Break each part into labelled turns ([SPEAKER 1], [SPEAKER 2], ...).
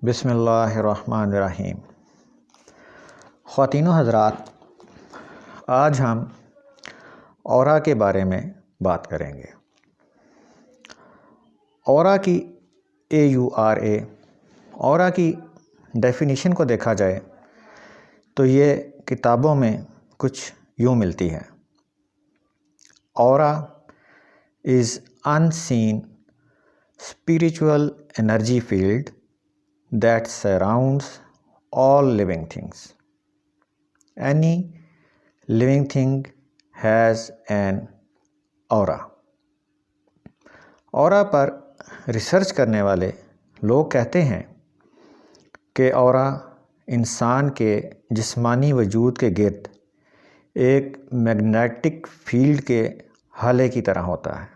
[SPEAKER 1] بسم اللہ الرحمن الرحیم۔ خواتین و حضرات، آج ہم اورا کے بارے میں بات کریں گے۔ اورا کی AURA اورا کی ڈیفینیشن کو دیکھا جائے تو یہ کتابوں میں کچھ یوں ملتی ہے: اورا is unseen spiritual energy field that surrounds all living things. Any living thing has an aura. Aura پر ریسرچ کرنے والے لوگ کہتے ہیں کہ اورا انسان کے جسمانی وجود کے گرد ایک میگنیٹک فیلڈ کے ہالے کی طرح ہوتا ہے،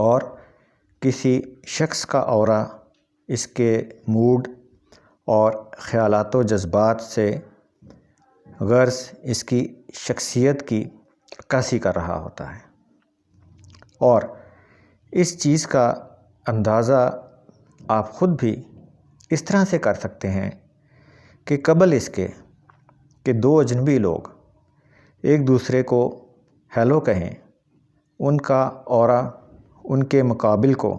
[SPEAKER 1] اور کسی شخص کا اورا اس کے موڈ اور خیالات و جذبات سے غرض اس کی شخصیت کی عکاسی کر رہا ہوتا ہے، اور اس چیز کا اندازہ آپ خود بھی اس طرح سے کر سکتے ہیں کہ قبل اس کے کہ دو اجنبی لوگ ایک دوسرے کو ہیلو کہیں، ان کا اورا ان کے مقابل کو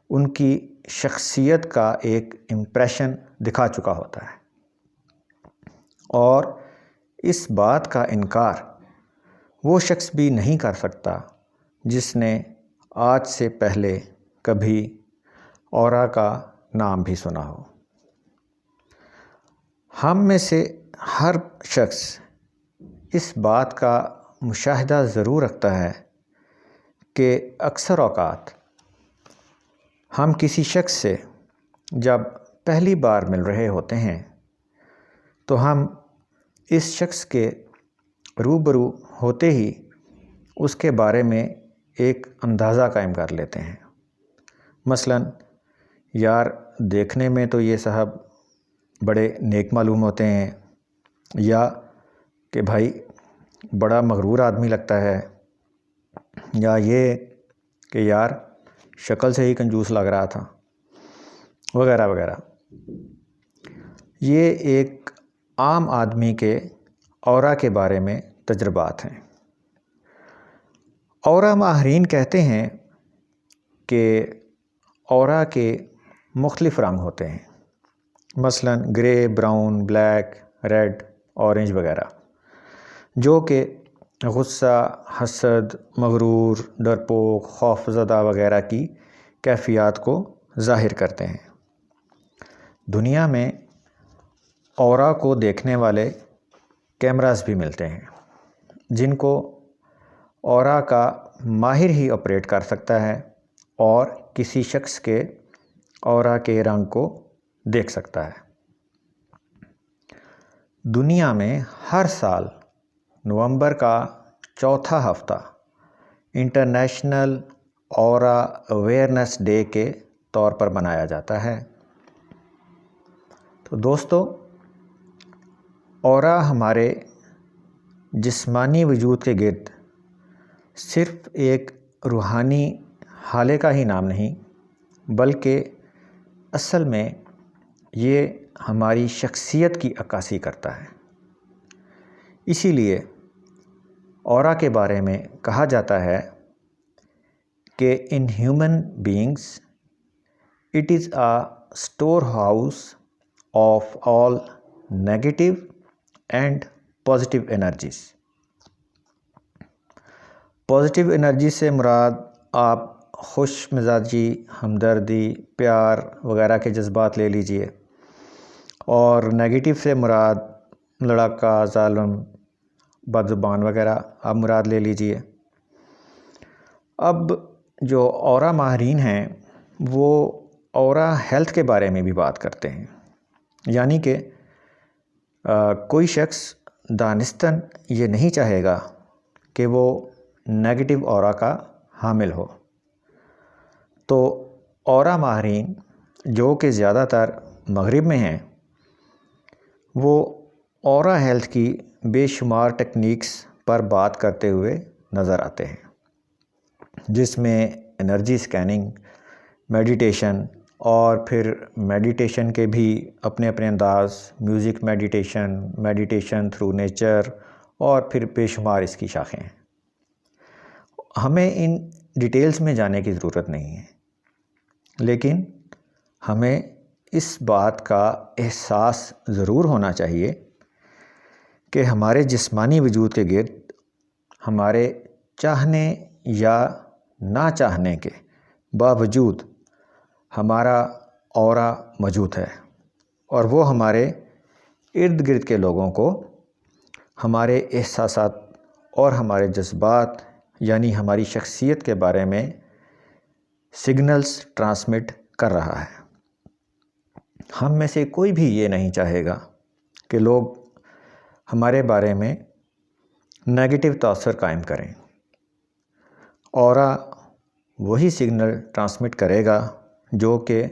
[SPEAKER 1] ان کی شخصیت کا ایک امپریشن دکھا چکا ہوتا ہے، اور اس بات کا انکار وہ شخص بھی نہیں کر سکتا جس نے آج سے پہلے کبھی اورا کا نام بھی سنا ہو۔ ہم میں سے ہر شخص اس بات کا مشاہدہ ضرور رکھتا ہے کہ اکثر اوقات ہم کسی شخص سے جب پہلی بار مل رہے ہوتے ہیں تو ہم اس شخص کے روبرو ہوتے ہی اس کے بارے میں ایک اندازہ قائم کر لیتے ہیں۔ مثلاً یار دیکھنے میں تو یہ صاحب بڑے نیک معلوم ہوتے ہیں، یا کہ بھائی بڑا مغرور آدمی لگتا ہے، یا یہ کہ یار شکل سے ہی کنجوس لگ رہا تھا، وغیرہ وغیرہ۔ یہ ایک عام آدمی کے اورا کے بارے میں تجربات ہیں۔ اورا ماہرین کہتے ہیں کہ اورا کے مختلف رنگ ہوتے ہیں، مثلاً گرے، براؤن، بلیک، ریڈ، اورنج وغیرہ، جو کہ غصہ، حسد، مغرور، ڈرپوک، خوف زدہ وغیرہ کی کیفیات کو ظاہر کرتے ہیں۔ دنیا میں اورا کو دیکھنے والے کیمراز بھی ملتے ہیں جن کو اورا کا ماہر ہی آپریٹ کر سکتا ہے اور کسی شخص کے اورا کے رنگ کو دیکھ سکتا ہے۔ دنیا میں ہر سال نومبر کا چوتھا ہفتہ انٹرنیشنل اورا اویئرنیس ڈے کے طور پر منایا جاتا ہے۔ تو دوستو، اورا ہمارے جسمانی وجود کے گرد صرف ایک روحانی حالے کا ہی نام نہیں، بلکہ اصل میں یہ ہماری شخصیت کی عکاسی کرتا ہے۔ اسی لیے اورا کے بارے میں کہا جاتا ہے کہ in human beings it is a store house of all negative and positive energies. Positive energy سے مراد آپ خوش مزاجی، ہمدردی، پیار وغیرہ کے جذبات لے لیجئے، اور نیگیٹو سے مراد لڑاکا، ظالم، بد زبان وغیرہ آپ مراد لے لیجئے۔ اب جو اورا ماہرین ہیں وہ اورا ہیلتھ کے بارے میں بھی بات کرتے ہیں، یعنی کہ کوئی شخص دانستاً یہ نہیں چاہے گا کہ وہ نیگیٹو اورا کا حامل ہو۔ تو اورا ماہرین جو کہ زیادہ تر مغرب میں ہیں، وہ اورا ہیلتھ کی بے شمار ٹیکنیکس پر بات کرتے ہوئے نظر آتے ہیں، جس میں انرجی سکیننگ، میڈیٹیشن، اور پھر میڈیٹیشن کے بھی اپنے اپنے انداز، میوزک میڈیٹیشن تھرو نیچر، اور پھر بے شمار اس کی شاخیں ہیں۔ ہمیں ان ڈیٹیلز میں جانے کی ضرورت نہیں ہے، لیکن ہمیں اس بات کا احساس ضرور ہونا چاہیے کہ ہمارے جسمانی وجود کے گرد ہمارے چاہنے یا نہ چاہنے کے باوجود ہمارا اورا موجود ہے، اور وہ ہمارے ارد گرد کے لوگوں کو ہمارے احساسات اور ہمارے جذبات یعنی ہماری شخصیت کے بارے میں سگنلز ٹرانسمٹ کر رہا ہے۔ ہم میں سے کوئی بھی یہ نہیں چاہے گا کہ لوگ ہمارے بارے میں نیگیٹو تاثر قائم کریں۔ اورا وہی سگنل ٹرانسمٹ کرے گا جو کہ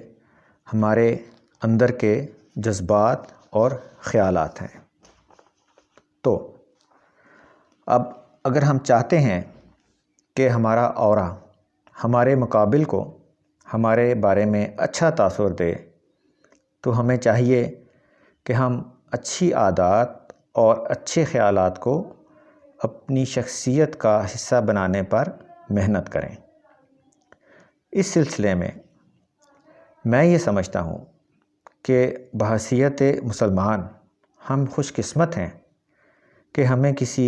[SPEAKER 1] ہمارے اندر کے جذبات اور خیالات ہیں۔ تو اب اگر ہم چاہتے ہیں کہ ہمارا اورا ہمارے مقابل کو ہمارے بارے میں اچھا تاثر دے، تو ہمیں چاہیے کہ ہم اچھی عادات اور اچھے خیالات کو اپنی شخصیت کا حصہ بنانے پر محنت کریں۔ اس سلسلے میں یہ سمجھتا ہوں کہ بحیثیت مسلمان ہم خوش قسمت ہیں کہ ہمیں کسی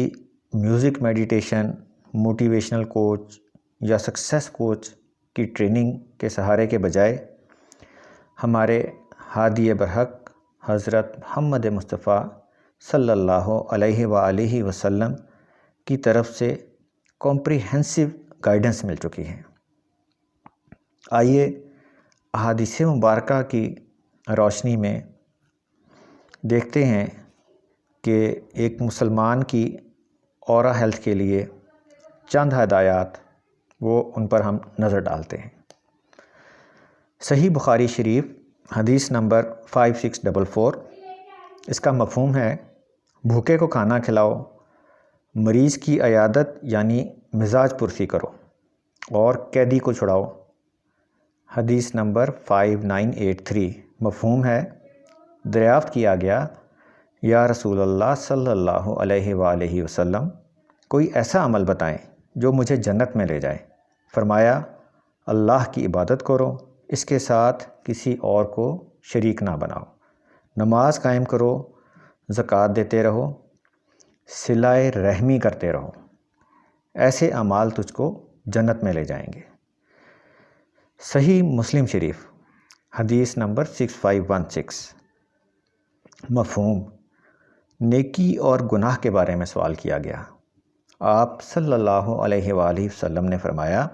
[SPEAKER 1] میوزک میڈیٹیشن، موٹیویشنل کوچ یا سکسیس کوچ کی ٹریننگ کے سہارے کے بجائے ہمارے ہادی برحق حضرت محمد مصطفیٰ صلی اللہ علیہ وآلہ وسلم کی طرف سے کمپریہنسو گائیڈنس مل چکی ہے۔ آئیے احادیث مبارکہ کی روشنی میں دیکھتے ہیں کہ ایک مسلمان کی اورا ہیلتھ کے لیے چند ہدایات وہ ان پر ہم نظر ڈالتے ہیں۔ صحیح بخاری شریف حدیث نمبر 5644، اس کا مفہوم ہے بھوکے کو کھانا کھلاؤ، مریض کی عیادت یعنی مزاج پرسی کرو، اور قیدی کو چھڑاؤ۔ حدیث نمبر 5983، مفہوم ہے دریافت کیا گیا یا رسول اللہ صلی اللہ علیہ وآلہ وسلم کوئی ایسا عمل بتائیں جو مجھے جنت میں لے جائے۔ فرمایا اللہ کی عبادت کرو، اس کے ساتھ کسی اور کو شریک نہ بناؤ، نماز قائم کرو، زکوٰۃ دیتے رہو، صلہ رحمی کرتے رہو، ایسے اعمال تجھ کو جنت میں لے جائیں گے۔ صحیح مسلم شریف حدیث نمبر 6516، مفہوم نیکی اور گناہ کے بارے میں سوال کیا گیا۔ آپ صلی اللہ علیہ وآلہ وسلم نے فرمایا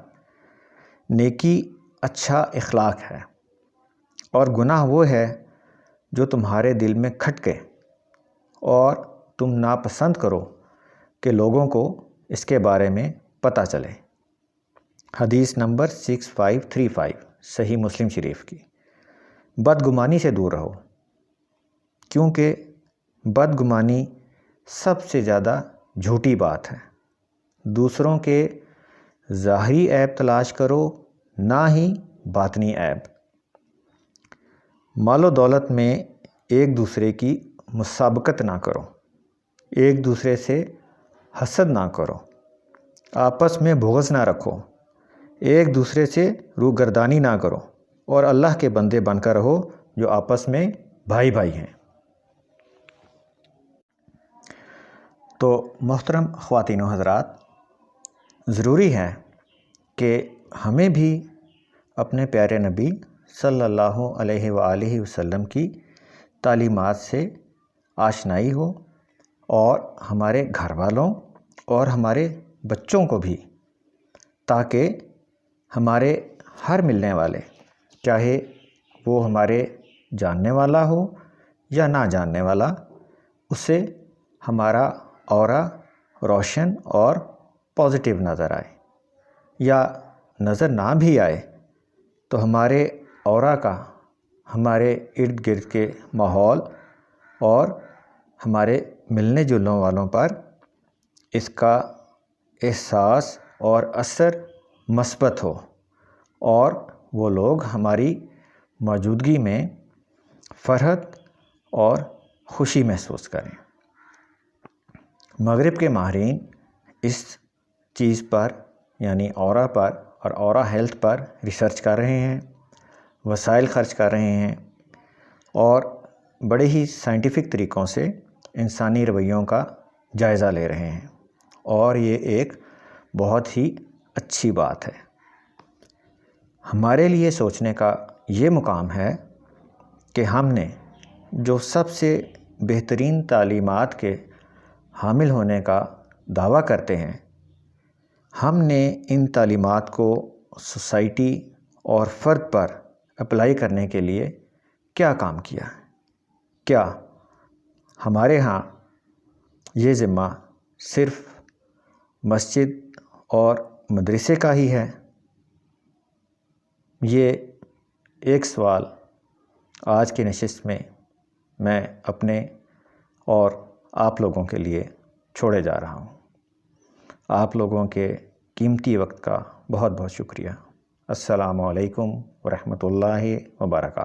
[SPEAKER 1] نیکی اچھا اخلاق ہے، اور گناہ وہ ہے جو تمہارے دل میں کھٹکے اور تم ناپسند کرو کہ لوگوں کو اس کے بارے میں پتہ چلے۔ حدیث نمبر 6535، صحیح مسلم شریف کی۔ بدگمانی سے دور رہو، کیونکہ بدگمانی سب سے زیادہ جھوٹی بات ہے۔ دوسروں کے ظاہری عیب تلاش کرو، نہ ہی باطنی عیب۔ مال و دولت میں ایک دوسرے کی مسابقت نہ کرو، ایک دوسرے سے حسد نہ کرو، آپس میں بغض نہ رکھو، ایک دوسرے سے روگردانی نہ کرو، اور اللہ کے بندے بن کر رہو جو آپس میں بھائی بھائی ہیں۔ تو محترم خواتین و حضرات، ضروری ہے کہ ہمیں بھی اپنے پیارے نبی صلی اللہ علیہ وآلہ وسلم کی تعلیمات سے آشنائی ہو، اور ہمارے گھر والوں اور ہمارے بچوں کو بھی، تاکہ ہمارے ہر ملنے والے، چاہے وہ ہمارے جاننے والا ہو یا نہ جاننے والا، اسے ہمارا اورا روشن اور پازیٹیو نظر آئے، یا نظر نہ بھی آئے تو ہمارے اورا کا ہمارے ارد گرد کے ماحول اور ہمارے ملنے جلنے والوں پر اس کا احساس اور اثر مثبت ہو، اور وہ لوگ ہماری موجودگی میں فرحت اور خوشی محسوس کریں۔ مغرب کے ماہرین اس چیز پر یعنی اورا پر اور اورا ہیلتھ پر ریسرچ کر رہے ہیں، وسائل خرچ کر رہے ہیں اور بڑے ہی سائنٹیفک طریقوں سے انسانی رویوں کا جائزہ لے رہے ہیں، اور یہ ایک بہت ہی اچھی بات ہے۔ ہمارے لیے سوچنے کا یہ مقام ہے کہ ہم نے جو سب سے بہترین تعلیمات کے حامل ہونے کا دعویٰ کرتے ہیں، ہم نے ان تعلیمات کو سوسائٹی اور فرد پر اپلائی کرنے کے لیے کیا کام کیا؟ کیا ہمارے ہاں یہ ذمہ صرف مسجد اور مدرسے کا ہی ہے؟ یہ ایک سوال آج کی نشست میں اپنے اور آپ لوگوں کے لیے چھوڑے جا رہا ہوں۔ آپ لوگوں کے قیمتی وقت کا بہت بہت شکریہ۔ السلام علیکم ورحمۃ اللہ وبرکاتہ۔